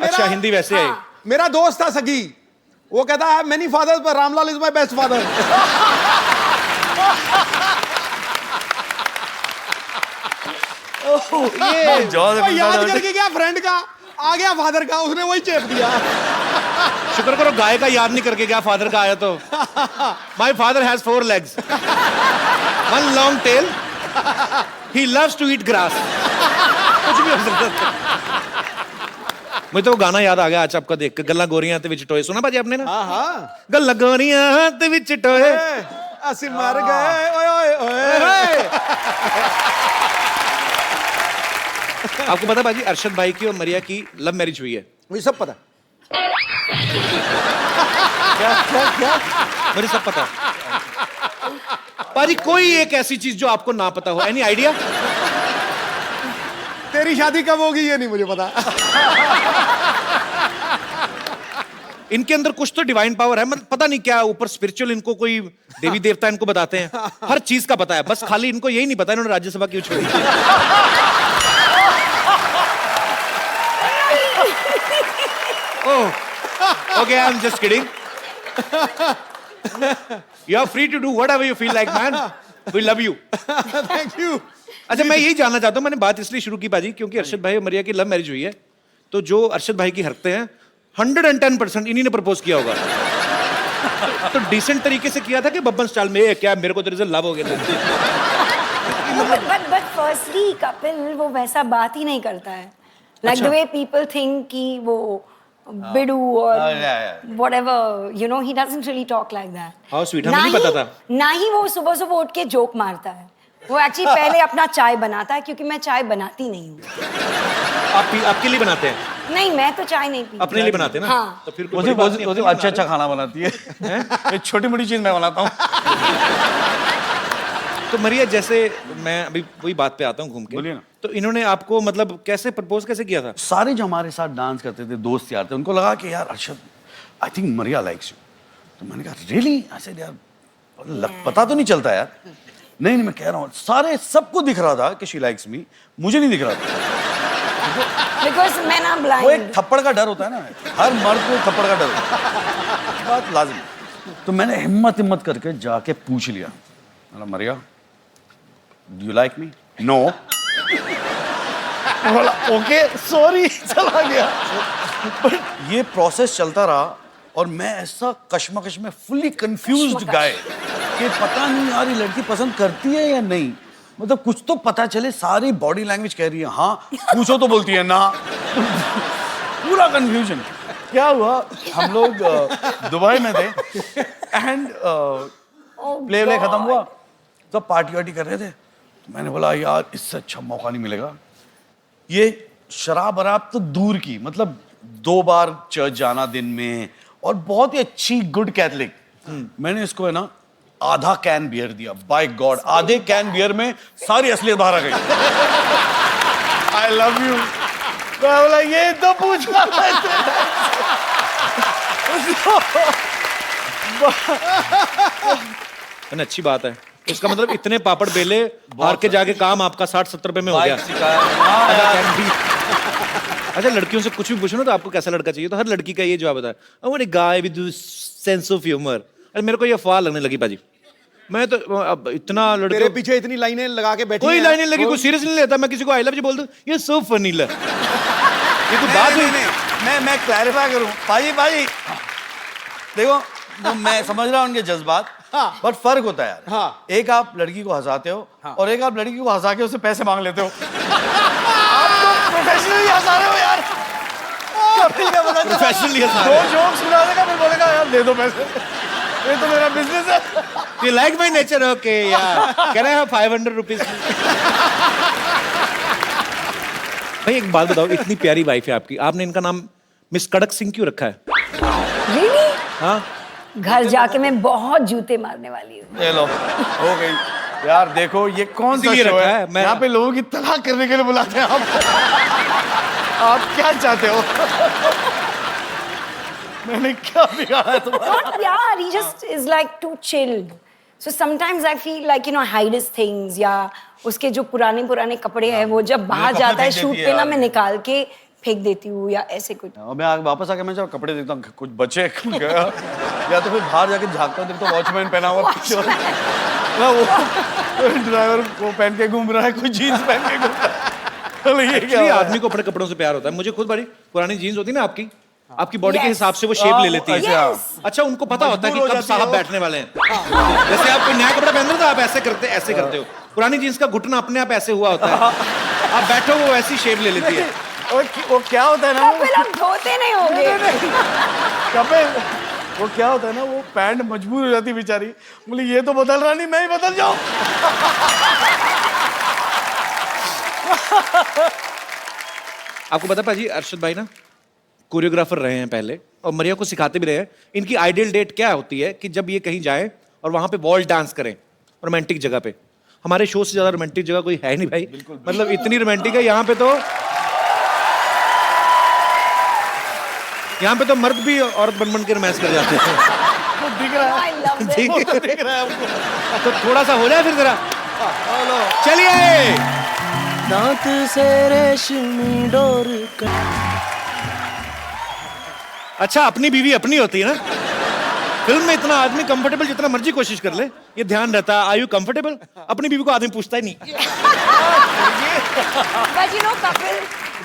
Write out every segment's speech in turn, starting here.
अच्छा हिंदी वैसे है। मेरा दोस्त था सगी, वो कहता है मेनी फादर्स पर Ramlal is my best father. ये याद करके गया फ्रेंड का, आ गया फादर का, उसने वही चेप दिया। शुक्र करो गाय का याद नहीं करके गया, फादर का आया तो। My father has 4 legs, 1 long tail, he loves to eat grass। कुछ भी हो सकता है। मुझे तो वो गाना याद आ गया आज आपका देख के, गल्ला गोरियां ते विच टोए, सुना भाजी आपने ना? हाँ गल्ला गोरियां ते विच टोए, असी मर गए, ओए ओए ओए। आपको पता भाजी अरशद भाई की और मरिया की लव मैरिज हुई है? मुझे सब पता। क्या क्या क्या? मुझे सब पता है भाजी। कोई एक ऐसी चीज जो आपको ना पता हो, एनी आइडिया? तेरी शादी कब होगी ये नहीं मुझे पता। इनके अंदर कुछ तो डिवाइन पावर है, मतलब पता नहीं क्या, ऊपर स्पिरिचुअल इनको कोई देवी देवता इनको बताते हैं, हर चीज का पता है, बस खाली इनको यही नहीं पता इन्होंने राज्यसभा क्यों छोड़ी। Oh, okay, I'm just kidding. You are free to do whatever you feel like, man. We love you. Thank you. अच्छा मैं यही जानना चाहता हूँ, मैंने बात इसलिए शुरू की बाजी क्योंकि अरशद भाई और मरिया की लव मैरिज हुई है, तो जो अरशद भाई की हरकतें हैं 110% इन्हीं ने प्रपोज किया होगा। तो डिसेंट तरीके से किया था कि बब्बन स्टाइल में, क्या मेरे को तेरे से लव हो गया? but firstly कपिल वो वैसा बात ही नहीं करता है, like the way people think कि वो बिडू और whatever, you know, he doesn't really talk like that. How sweet, हमें नहीं पता था। ना ही वो सुबह सुबह उठ के जोक मारता है, वो एक्चुअली पहले अपना चाय बनाता है, क्योंकि मैं चाय बनाती नहीं हूँ। आपके लिए बनाते हैं? नहीं, मैं तो चाय नहीं पीती। अपने लिए बनाते हैं ना? हाँ। तो फिर वो अच्छा खाना बनाती है। छोटी मोटी चीज मैं बनाता हूँ। तो मरिया जैसे मैं अभी वही बात पे आता हूँ घूम के, बोलिए ना। तो इन्होंने आपको मतलब कैसे प्रपोज कैसे किया था? सारे जो हमारे साथ डांस करते थे, दोस्त यार थे, उनको लगा कि यार Arshad, I think Maria likes you. तो मैंने कहा रियली? ऐसे यार पता तो नहीं चलता यार। नहीं मैं कह रहा हूँ, सारे सबको दिख रहा था कि शी लाइक्स मी, मुझे नहीं दिख रहा था। Because मैं ना वो एक blind। थप्पड़ का डर होता है ना, हर मर्द को थप्पड़ का डर होता है, बात लाजिम। तो मैंने हिम्मत करके जाके पूछ लिया, Maria do you like me? No. बोला ओके सॉरी, चला गया। बट ये प्रोसेस चलता रहा और मैं ऐसा कश्मकश में फुल्ली कंफ्यूज्ड गाय कि पता नहीं यार ये लड़की पसंद करती है या नहीं, मतलब कुछ तो पता चले। सारी बॉडी लैंग्वेज कह रही है हाँ, पूछो तो बोलती है ना। पूरा कंफ्यूजन। क्या हुआ, हम लोग दुबई में थे एंड प्ले खत्म हुआ, तो पार्टी वार्टी कर रहे थे। तो मैंने बोला यार इससे अच्छा मौका नहीं मिलेगा। ये शराब वराब तो दूर की, मतलब 2 बार चर्च जाना दिन में और बहुत ही अच्छी गुड कैथलिक। मैंने इसको है ना आधा कैन बियर दिया, बाय गॉड आधे कैन बियर में सारी असलियत बाहर आ गई। I love you. मैं बोला ये तो पूछ रहा था। अच्छी बात है, इसका मतलब इतने पापड़ बेले हार के जाके काम आपका 60-70 रुपए में हो गया। अच्छा लड़कियों से कुछ भी पूछो ना तो आपको कैसा लड़का चाहिए, तो हर लड़की का ये जवाब होता है, I want a guy with sense of humour. अरे मेरे को ये अफवाह लगने लगी बाजी, मैं तो अब इतना लड़के तेरे पीछे इतनी लाइनें लगा के बैठी कोई हैं। लाइनें लगी, कोई सीरियस नहीं लेता। मैं किसी को आई लव यू बोल दूं, ये सो फनी है। ये कोई बात नहीं, मैं क्लैरिफाई करूं भाई देखो, तो मैं समझ रहा हूं उनके जज्बात, बट फर्क होता है यार। हाँ। एक आप लड़की को हंसाते हो और एक आप लड़की को हंसा के उससे पैसे मांग लेते हो। आप तो प्रोफेशनली हंसा रहे हो यार। प्रोफेशनली हंसा दो जोक सुना देगा फिर बोलेगा यार दे दो पैसे, ये तो मेरा बिजनेस है। You like my nature? Okay, yeah. Can I have 500 rupees? भाई एक बात बताओ, इतनी प्यारी वाइफ है आपकी, आपने इनका नाम मिस कड़क सिंह क्यों रखा है? Really? हाँ? घर जाके मैं बहुत जूते मारने वाली हूँ। ये लो हो गई यार। देखो ये कौन सा इसीलिए शो रखा है, है, मैं- यहाँ पे लोगों की तलाक करने के लिए बुलाते हैं आप। आप क्या चाहते हो? मैंने क्या बिगाड़ा है तुम्हारा? Not प्यार, he just is like too chill. So sometimes I feel like, you know, hide his things, या उसके जो पुराने कपड़े हैं वो जब बाहर कपड़े जाता है फेंक शूट देती है पे ना, यार। मैं निकाल के फेंक देती हूँ या ऐसे कुछ। और मैं वापस आके मैं जब कपड़े देखता हूँ कुछ बचे गया, या तो फिर बाहर जाके झाँकता हूँ देखता हूँ वॉचमैन पहना हुआ पीछे ना, वो ड्राइवर वो पहन के घूम रहा है, कोई जीन्स पहन के घूम रहा है। ये क्या Actually, आदमी को अपने कपड़ों से प्यार होता है। मुझे खुद बड़ी पुरानी जीन्स होती है ना आपकी, आपकी बॉडी के Yes. हिसाब से वो शेप ले लेती है। Yes. अच्छा, उनको पता होता है कि मजबूर हो कब जाती है साहब वो। बैठने वाले हैं। जैसे आप कोई नया कपड़ा पहन रहे हो तो आप ऐसे करते हो। पुरानी जीन्स का घुटना अपने आप ऐसे हुआ होता है, आप बैठो वो ऐसी शेप ले लेती है। वो क्या होता है ना, कपिल अब धोते नहीं होंगे। कपिल वो क्या होता है ना, वो पैंट मजबूर हो जाती है बेचारी, बोली ये तो बदल रहा नहीं, मैं ही बदल जाऊं। आपको पता पाजी, अरशद भाई ना कोरियोग्राफर रहे हैं पहले और मरिया को सिखाते भी रहे हैं। इनकी आइडियल डेट क्या होती है कि जब ये कहीं जाए और वहां पे वॉल डांस करें रोमांटिक जगह पे। हमारे शो से ज्यादा रोमांटिक जगह कोई है नहीं भाई, मतलब इतनी रोमांटिक है यहाँ पे तो। यहाँ पे तो मर्द भी औरत बन बन के रोमांस कर जाते हैं। दिख रहा है, I love this. ठीक है, दिख रहा है हमको। तो थोड़ा सा हो जाए फिर जरा। चलिए, दांत से रेशमी डोर अच्छा अपनी बीवी अपनी होती है ना। फिल्म में इतना आदमी कंफर्टेबल जितना मर्जी कोशिश कर ले, ये ध्यान रहता है, आर यू कंफर्टेबल? अपनी बीवी को आदमी पूछता ही नहीं। But you know, Kapil,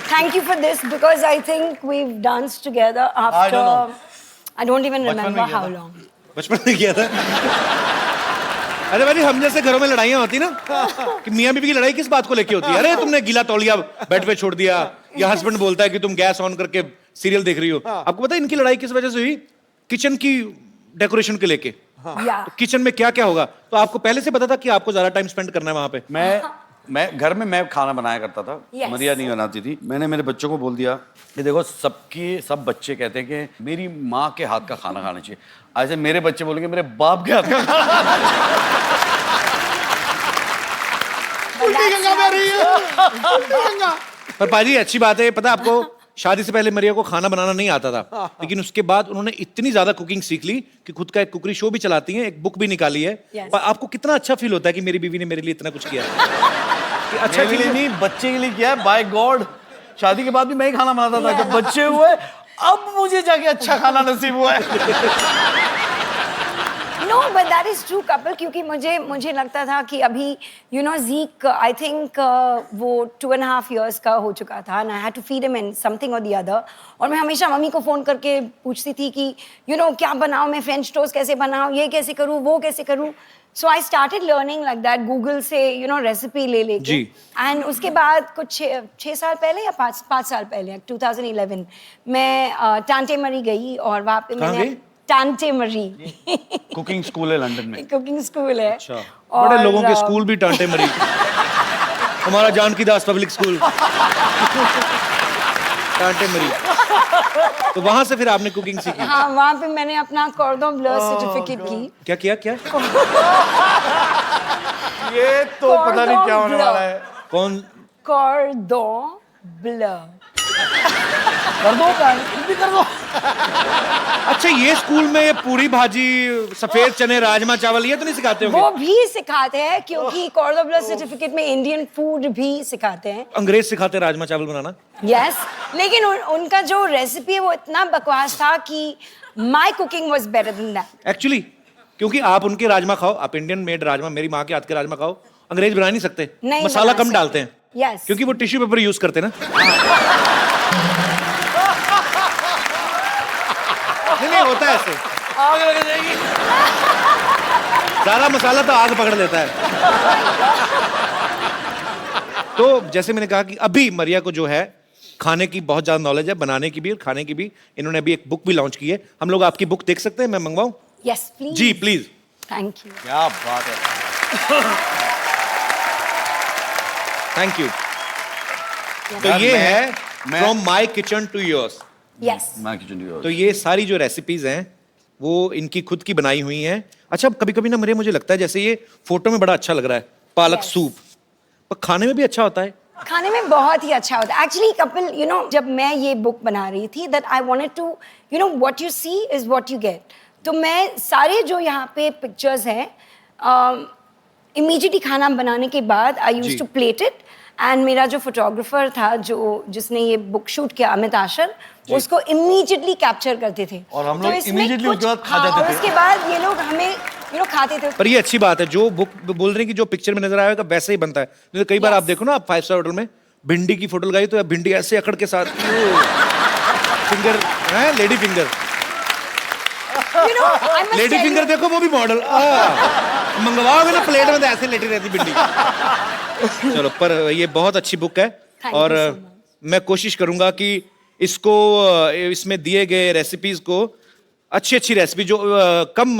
thank you for this because I think we've danced together after I don't even remember how long. बचपन में किया था। अरे भाई, हम जैसे घरों में लड़ाइयाँ होती ना कि मियाँ बीवी की लड़ाई किस बात को लेके होती है? अरे तुमने गीला तौलिया बेड पे छोड़ दिया, या हस्बैंड बोलता है कि तुम गैस ऑन करके सीरियल देख रही हो। आपको पता है इनकी लड़ाई किस वजह से हुई? किचन की डेकोरेशन के लेके। Yeah. किचन में क्या क्या होगा, तो आपको पहले से पता था कि आपको ज्यादा टाइम स्पेंड करना है वहां पे? मैं घर में मैं खाना बनाया करता था, Yes. मरिया नहीं बनाती थी। मैंने मेरे बच्चों को बोल दिया कि देखो सब बच्चे कहते हैं कि मेरी माँ के हाथ का खाना खाना चाहिए, ऐसे मेरे बच्चे बोलेंगे मेरे बाप के हाथ का खाना। उल्टी गंगा बह रही है, उल्टी गंगा। पर पाजी अच्छी बात है, पता है आपको, शादी से पहले मरिया को खाना बनाना नहीं आता था, लेकिन उसके बाद उन्होंने इतनी ज्यादा कुकिंग सीख ली कि खुद का एक कुकरी शो भी चलाती हैं, एक बुक भी निकाली है। Yes. पर आपको कितना अच्छा फील होता है कि मेरी बीवी ने मेरे लिए इतना कुछ किया कि अच्छा के लिए नहीं, बच्चे के लिए किया है। बाय गॉड, शादी के बाद भी मैं ही खाना बनाता था। जब बच्चे हुए अब मुझे जाके अच्छा खाना नसीब हुआ है। No, but that is true, Kapil, क्योंकि मुझे लगता था कि अभी you know Zeke, I think वो 2.5 years का हो चुका था and I had to feed him in something or the other, और मैं हमेशा मम्मी को फोन करके पूछती थी कि you know क्या बनाऊँ मैं, फ्रेंच टोस्ट कैसे बनाऊँ, ये कैसे करूँ, वो कैसे करूँ। So I started learning like that, Google से you know रेसिपी ले लेके। जी। And उसके बाद कुछ 6 साल पहले या 5 साल पहले 2011 मैं टांटे मरी गई और वहाँ पे कहाँ मैंने गई? टांटे मरी कुकिंग स्कूल है लंदन में। कुकिंग स्कूल है। अच्छा, बड़े लोगों के स्कूल भी टांटे मरी। हमारा जानकी दास पब्लिक स्कूल टांटे मरी। तो वहां से फिर आपने कुकिंग सीखी? हाँ, वहाँ पे मैंने अपना कॉर्डन ब्लू सर्टिफिकेट की। क्या किया क्या? ये तो पता नहीं क्या होने वाला है। कौन? कॉर्डन ब्लू। कर दो भी कर दो। अच्छा, ये स्कूल में ये पूरी भाजी, सफेद चने, राजमा चावल ये तो नहीं सिखाते होंगे? वो भी सिखाते हैं क्योंकि कॉर्डन ब्लू सर्टिफिकेट में इंडियन फूड भी सिखाते हैं। अंग्रेज सिखाते राजमा चावल बनाना? यस, लेकिन उनका जो रेसिपी है वो इतना बकवास था कि my cooking was better than that. Actually क्योंकि आप उनके राजमा खाओ, आप इंडियन मेड राजमा, मेरी माँ के हाथ के राजमा खाओ, अंग्रेज बना नहीं सकते। नहीं मसाला बना कम डालते हैं। यस, क्योंकि वो टिश्यू पेपर यूज करते ना। नहीं होता है ऐसे, आग लग जाएगी। ज्यादा मसाला तो आग पकड़ लेता है। तो जैसे मैंने कहा कि अभी मरिया को जो है खाने की बहुत ज्यादा नॉलेज है, बनाने की भी और खाने की भी। इन्होंने अभी एक बुक भी लॉन्च की है। हम लोग आपकी बुक देख सकते हैं? मैं मंगवाऊं? Yes please. जी प्लीज। Thank you. क्या बात है। Thank you. तो यार, ये है मैं- from my kitchen to yours. Yes, तो ये सारी जो रेसिपीज हैं वो इनकी खुद की बनाई हुई हैं। अच्छा, कभी कभी ना मुझे लगता है जैसे ये फोटो में बड़ा अच्छा लग रहा है पालक Yes. सूप, पर खाने में भी अच्छा होता है। खाने में बहुत ही अच्छा होता है। एक्चुअली कपिल, यू नो, जब मैं ये बुक बना रही थी that I wanted to, you know, what you see is what you get. तो मैं सारे जो यहाँ पे पिक्चर्स हैं, इमीडिएटली खाना बनाने के बाद आई जी। Used to plate it and मेरा जो फोटोग्राफर था जिसने ये बुक शूट किया, अमित आशर, उसको इमीडिएटली कैप्चर करते थे। और हम तो लोग इसमें immediately उसके बाद कुछ- खा हाँ, जाते और थे। उसके बाद ये लोग हमें खाते थे। पर ये अच्छी बात है, जो बुक बोल रहे हैं कि जो पिक्चर में नजर आएगा वैसे ही बनता है। नहीं तो कई बार Yes. आप देखो ना, आप 5 स्टार होटल में भिंडी की फोटो लगाई तो भिंडी ऐसे अकड़ के साथ फिंगर है, लेडी फिंगर, लेडी फिंगर देखो वो भी मॉडल मंगवाओगे ना प्लेट में तो ऐसे लेटी रहती भिंडी। चलो, पर ये बहुत अच्छी बुक है Thank you और so much. मैं कोशिश करूंगा कि इसको इसमें दिए गए रेसिपीज को अच्छी रेसिपी जो कम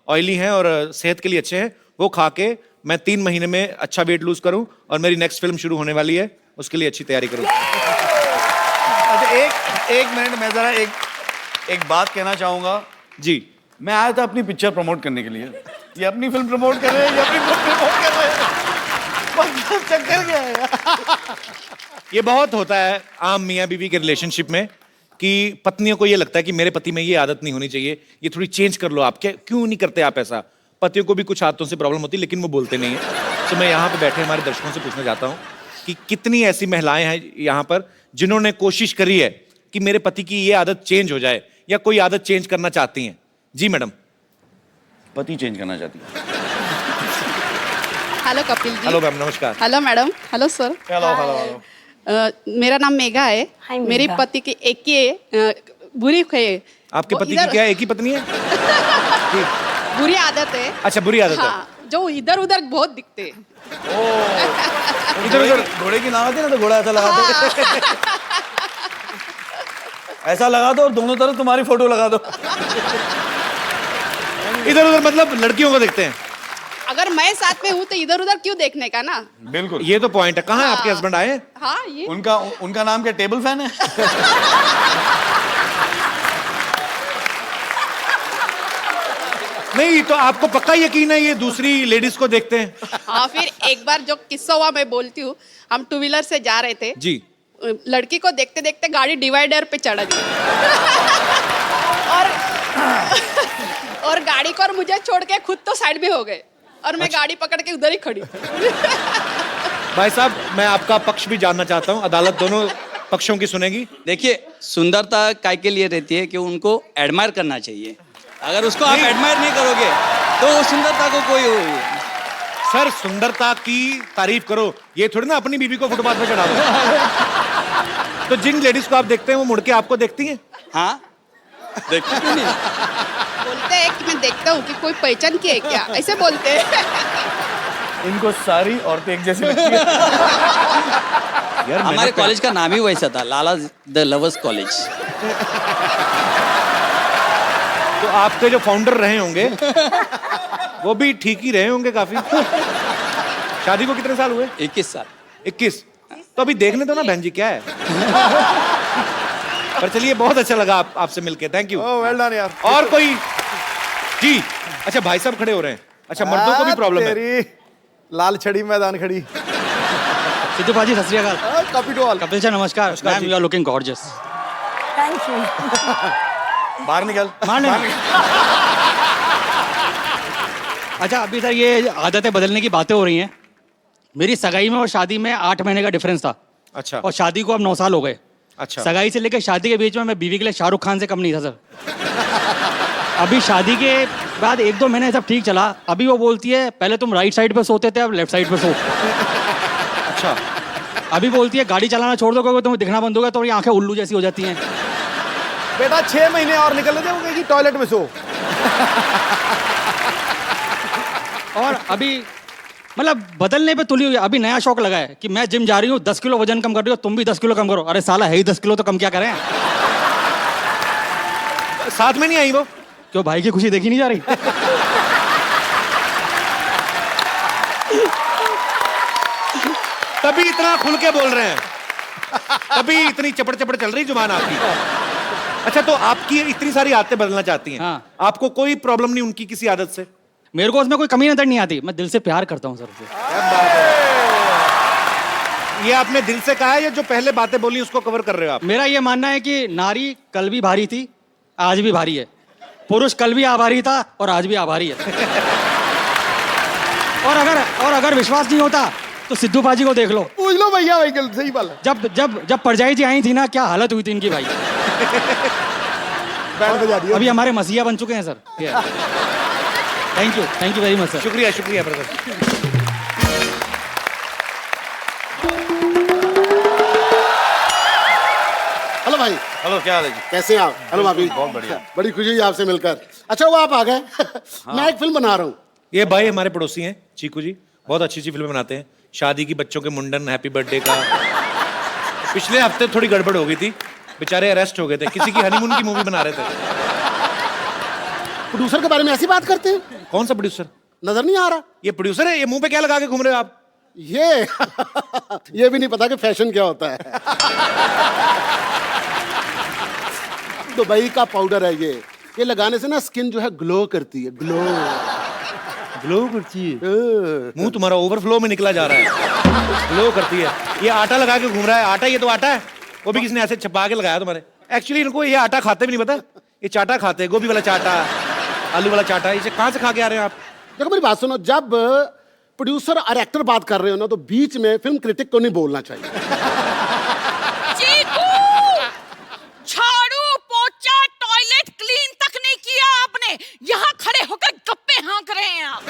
ऑयली हैं और सेहत के लिए अच्छे हैं वो खा के मैं 3 महीने में अच्छा वेट लूज करूं और मेरी नेक्स्ट फिल्म शुरू होने वाली है, उसके लिए अच्छी तैयारी करूं। अच्छा, एक मिनट, मैं जरा एक बात कहना चाहूंगा। जी, मैं आया था अपनी पिक्चर प्रमोट करने के लिए, ये अपनी फिल्म प्रमोट कर रहे हैं, ये अपनी फिल्म प्रमोट कर रहे हैं। मतलब चक्कर क्या है? ये बहुत होता है आम मियाँ बीवी के रिलेशनशिप में कि पत्नियों को ये लगता है कि मेरे पति में ये आदत नहीं होनी चाहिए, ये थोड़ी चेंज कर लो आप। क्या क्यों नहीं करते आप ऐसा? पतियों को भी कुछ आदतों से प्रॉब्लम होती है लेकिन वो बोलते नहीं है। तो मैं यहाँ पे बैठे हमारे दर्शकों से पूछना चाहता हूँ कि कितनी ऐसी महिलाएं हैं यहाँ पर जिन्होंने कोशिश करी है कि मेरे पति की ये आदत चेंज हो जाए या कोई आदत चेंज करना चाहती हैं? जी मैडम। पति चेंज करना चाहती है। Hello Kapil ji. Hello ma'am, नमस्कार। Hello madam. Hello sir. Hello. मेरा नाम मेघा है। Hi, मेघा। मेरे पति की एक ही बुरी है। आपके वो पति की इधर- क्या एक ही पत्नी है? जी। बुरी आदत है। अच्छा, बुरी आदत है। हाँ, जो इधर उधर बहुत दिखते हैं। इधर उधर घोड़े की नाव आती है ना, तो घोड़ा ऐसा लगा दो, ऐसा लगा दो और दोनों तरफ तुम्हारी फोटो लगा दो। इधर उधर मतलब लड़कियों को देखते हैं। अगर मैं साथ में हूँ तो इधर उधर क्यों देखने का ना। बिल्कुल। ये तो पॉइंट है। कहाँ है आपके हस्बैंड? आए हैं? हाँ, ये उनका नाम क्या टेबल फैन है? नहीं, तो आपको पक्का यकीन है ये दूसरी लेडीज को देखते हैं? हाँ, फिर एक बार जो किस्सा हुआ मैं बोलती हूँ। हम 2 व्हीलर से जा रहे थे। जी। लड़की को देखते देखते गाड़ी डिवाइडर पे चढ़ गई और गाड़ी को और मुझे छोड़ के खुद तो साइड में हो गए और मैं गाड़ी पकड़ के उधर ही खड़ी। भाई साहब, मैं आपका पक्ष भी जानना चाहता हूँ। अदालत दोनों पक्षों की सुनेगी। देखिए, सुंदरता काय के लिए रहती है कि उनको एडमायर करना चाहिए। अगर उसको आप एडमायर नहीं करोगे तो वो सुंदरता को कोई सर, सुंदरता की तारीफ करो, ये थोड़ी ना अपनी बीवी को फुटपाथ पे चढ़ा दो। तो जिन लेडीज को आप देखते हैं वो मुड़ के आपको देखती हैं? हाँ, देखते क्यों नहीं? बोलते हैं कि मैं देखता हूँ कि कोई पहचान की है क्या, ऐसे बोलते हैं। इनको सारी औरतें एक जैसी लगती है। यार, हमारे कॉलेज का नाम ही वैसा था, लाला द लवर्स कॉलेज। तो आपके जो फाउंडर रहे होंगे वो भी ठीक ही रहे होंगे काफी। शादी को कितने साल हुए? 21 साल। 21। तो अभी देखने दो ना बहन जी क्या है। पर चलिए, बहुत अच्छा लगा आपसे मिलके। Thank you. वेल डन यार। और कोई? जी। अच्छा, भाई साहब खड़े हो रहे हैं। अच्छा, मर्दों को भी प्रॉब्लम है। तेरी लाल छड़ी मैदान खड़ी। सिद्धू भाजी सत श्री अकाल। Copy to all. Kapil sir नमस्कार। मैम जी। You are looking gorgeous. Thank you. बाहर निकल। अच्छा, अभी सर ये आदतें बदलने की बातें हो रही हैं। मेरी सगाई में और शादी में 8 महीने का डिफरेंस था अच्छा। और शादी को अब 9 साल हो गए। अच्छा। सगाई से लेकर शादी के बीच में मैं बीवी के लिए शाहरुख खान से कम नहीं था सर। अभी शादी के बाद 1-2 महीने सब ठीक चला। अभी वो बोलती है पहले तुम राइट साइड पे सोते थे, अब लेफ्ट साइड पे सो। अच्छा। अभी बोलती है गाड़ी चलाना छोड़ दो क्योंकि तुम्हें दिखना बंद हो गया, तो ये आंखें उल्लू जैसी हो जाती हैं। बेटा 6 महीने और निकल दे, वो कहेगी टॉयलेट में सो। और अभी मतलब बदलने पे तुली हुई है। अभी नया शौक लगा है कि मैं जिम जा रही हूँ, 10 किलो वजन कम कर रही हो, तुम भी 10 किलो कम करो। अरे साला है ही 10 किलो, तो कम क्या करें? साथ में नहीं आई वो? क्यों, भाई की खुशी देखी नहीं जा रही? तभी इतना खुल के बोल रहे हैं, तभी इतनी चपड़ चपड़ चल रही जुबान आपकी। अच्छा, तो आपकी इतनी सारी आदतें बदलना चाहती हैं। हाँ। आपको कोई प्रॉब्लम नहीं उनकी किसी आदत से? मेरे को उसमें कोई कमी नजर नहीं आती। मैं दिल से प्यार करता हूँ सर उसे। ये आपने दिल से कहा है या जो पहले बातें बोली उसको कवर कर रहे हो आप? मेरा ये मानना है कि नारी कल भी भारी थी, आज भी भारी है। पुरुष कल भी आभारी था और आज भी आभारी है। और अगर विश्वास नहीं होता तो सिद्धू बाजी को देख लो। पूछ लो भैया भाई, सही बात है। जब जब जब परजाई जी आई थी ना, क्या हालत हुई थी इनकी भाई। बैंड बजा दिया। अभी हमारे मसीहा बन चुके हैं sir. Thank you very much sir. शुक्रिया शुक्रिया ब्रदर। हेलो भाई। हेलो, क्या हाल है जी? कैसे हैं आप? हेलो भाभी। बहुत बढ़िया। बड़ी खुशी हुई आपसे मिलकर। अच्छा वो आप आ गए। मैं एक फिल्म बना रहा हूँ। ये भाई हमारे पड़ोसी हैं चीकू जी, बहुत अच्छी अच्छी फिल्में बनाते हैं। शादी की, बच्चों के मुंडन, हैप्पी बर्थडे का। पिछले हफ्ते थोड़ी गड़बड़ हो गई थी, बेचारे अरेस्ट हो गए थे, किसी की हनीमून की मूवी बना रहे थे। प्रोड्यूसर के बारे में ऐसी बात करते हैं? कौन सा प्रोड्यूसर? नजर नहीं आ रहा? ये प्रोड्यूसर है? ये मुंह पे क्या लगा के घूम रहे हो आप? ये भी नहीं पता कि फैशन क्या होता है। दुबई का पाउडर है ये लगाने से ना स्किन जो है ग्लो करती है। ग्लो करती है। मुंह तुम्हारा ओवरफ्लो में निकला जा रहा है। ग्लो करती है। ये आटा लगा के घूम रहा है। आटा, ये तो आटा है, वो भी किसने ऐसे छपा के लगाया तुम्हारे। एक्चुअली इनको ये आटा खाते भी नहीं, पता? ये चाटा खाते हैं, गोभी वाला चाटा, आलू वाला चाटा। इसे कहाँ से खा के आ रहे हैं आप? देखो मेरी बात सुनो, जब प्रोड्यूसर और एक्टर बात कर रहे हो ना, तो बीच में फिल्म क्रिटिक को नहीं बोलना चाहिए। चीकू, झाड़ू पोछा टॉयलेट क्लीन तक नहीं किया आपने, यहाँ खड़े होकर गप्पे हाँक रहे हैं आप।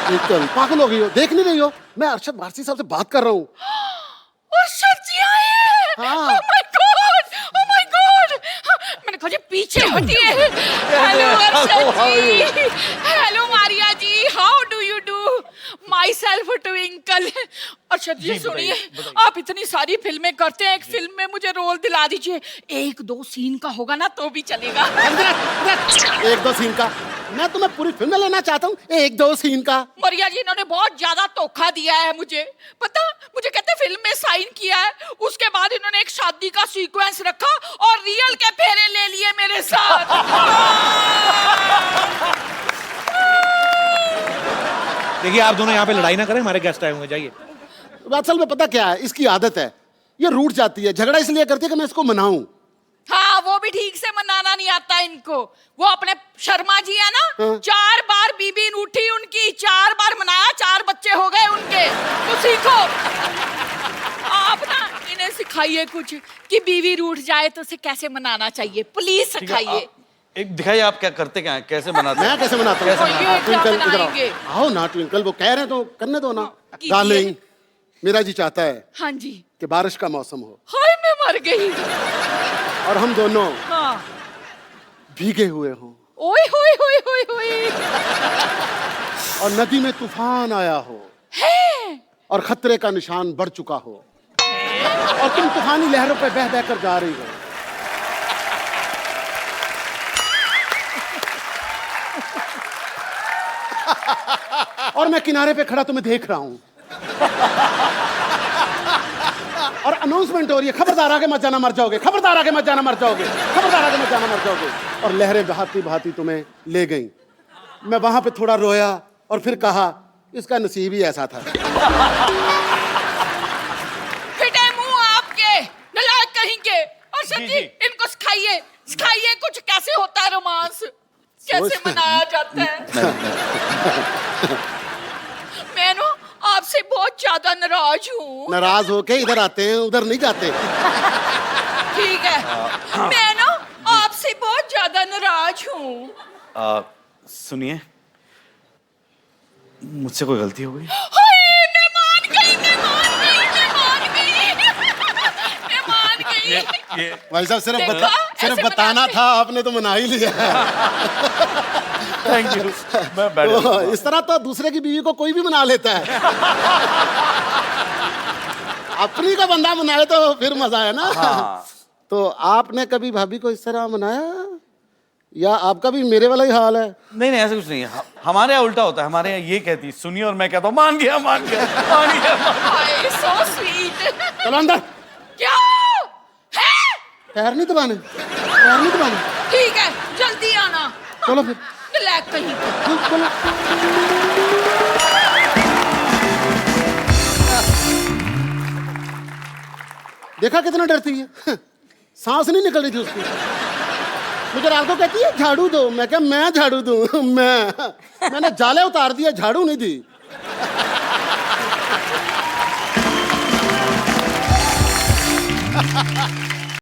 बिल्कुल पागल हो गई हो, देख नहीं रही हो? मैं अरशद वारसी साहब से बात कर रहा हूँ। अरशद जी आए हैं। हाँ। Oh my God, oh my God। मैंने कहा जी पीछे हटिए। Hello Arshad ji, hello Maria ji, how do you do? Myself Twinkle. Arshad ji सुनिए, आप इतनी सारी फिल्में करते हैं, एक फिल्म में मुझे रोल दिला दीजिए। 1-2 सीन का होगा ना तो भी चलेगा। 1-2 सीन का? मैं तुम्हें पूरी फिल्म लेना चाहता हूँ, 1-2 सीन का? मरिया जी इन्होंने बहुत ज्यादा धोखा दिया है मुझे, पता? मुझे कहते फिल्म में साइन किया है, उसके बाद इन्होंने एक शादी का सीक्वेंस रखा और रियल के फेरे ले लिए मेरे साथ। देखिए आप दोनों यहाँ पे लड़ाई ना करें, हमारे गेस्ट आए होंगे, जाइए। असल में पता क्या है, इसकी आदत है, ये रूठ जाती है, झगड़ा इसलिए करती है कि मैं इसको मनाऊं। हाँ, वो भी ठीक से मनाना नहीं आता इनको। वो अपने शर्मा जी है ना, 4 बार बीबी रूठी उनकी, 4 बार मनाया, 4 बच्चे हो गए उनके। तो सीखो आप ना, इन्हें सिखाइए कुछ कि बीवी रूठ जाए तो उसे कैसे मनाना चाहिए, प्लीज सिखाइए। एक दिखाइए आप क्या करते, क्या है, कैसे बनाते हैं? मैं कैसे बनाता हूँ? ये क्या ट्विंकल इधर बनाएंगे? आओ ना ट्विंकल, वो कह रहे हैं तो करने दो ना। कीजिए। डार्लिंग, मेरा जी चाहता है हाँ जी। कि बारिश का मौसम हो हाय मैं मर गई। और हम दोनों हाँ। भीगे हुए हों ओए होए होए होए होए। और नदी में तूफान आया हो है। और खतरे का निशान बढ़ चुका हो और तुम तूफानी लहरों पे बह बह कर जा रही हो। और मैं किनारे पे खड़ा तुम्हें देख रहा हूं और अनाउंसमेंट हो रही है, खबरदार आगे मत जाना मर जाओगे, खबरदार आगे मत जाना मर जाओगे, खबरदार आगे मत जाना मर जाओगे। और लहरें बहाती बहाती तुम्हें ले गईं। मैं वहां पे थोड़ा रोया और फिर कहा इसका नसीब ही ऐसा था। फिटे मुंह आपके, नलायक कहेंगे। और सच्ची इनको सिखाइए, सिखाइए कुछ कैसे होता है रोमांस, कैसे मनाया जाता है। मैं ना आपसे बहुत ज्यादा नाराज हूँ। नाराज होके इधर आते हैं, उधर नहीं जाते। ठीक है, मैं ना आपसे बहुत ज्यादा नाराज हूँ। सुनिए, मुझसे कोई गलती हो गई? हाय मैं मान गई, मैं मान गई, मैं मान गई, मैं मान गई। भाई साहब सिर्फ देखा? सिर्फ ऐसे बताना मनाते था, आपने तो मना ही लिया। Thank you. मैं बैठ जाता हूँ। इस तरह तो दूसरे की बीवी को कोई भी मना लेता है। अपनी का बंदा मनाए तो फिर मजा है ना। हाँ। तो आपने कभी भाभी को इस तरह मनाया या आपका भी मेरे वाला ही हाल है? नहीं नहीं, ऐसा कुछ नहीं है। हमारे यहाँ उल्टा होता है, हमारे यहाँ ये कहती है सुनिए और मैं कहता हूँ मान गया मान गया मान गया। हाय सो स्वीट। चलो अंदर। क्या है? पैर नहीं दबाने, पैर नहीं दबाने। ठीक है, जल्दी आना। चलो फिर। नलायक कहीं। चलो। देखा कितना डरती है, सांस नहीं निकल रही थी उसकी। मुझे रात को कहती है झाड़ू दो, मैं क्या मैं झाड़ू दूं? मैंने जाले उतार दिया, झाड़ू नहीं दी।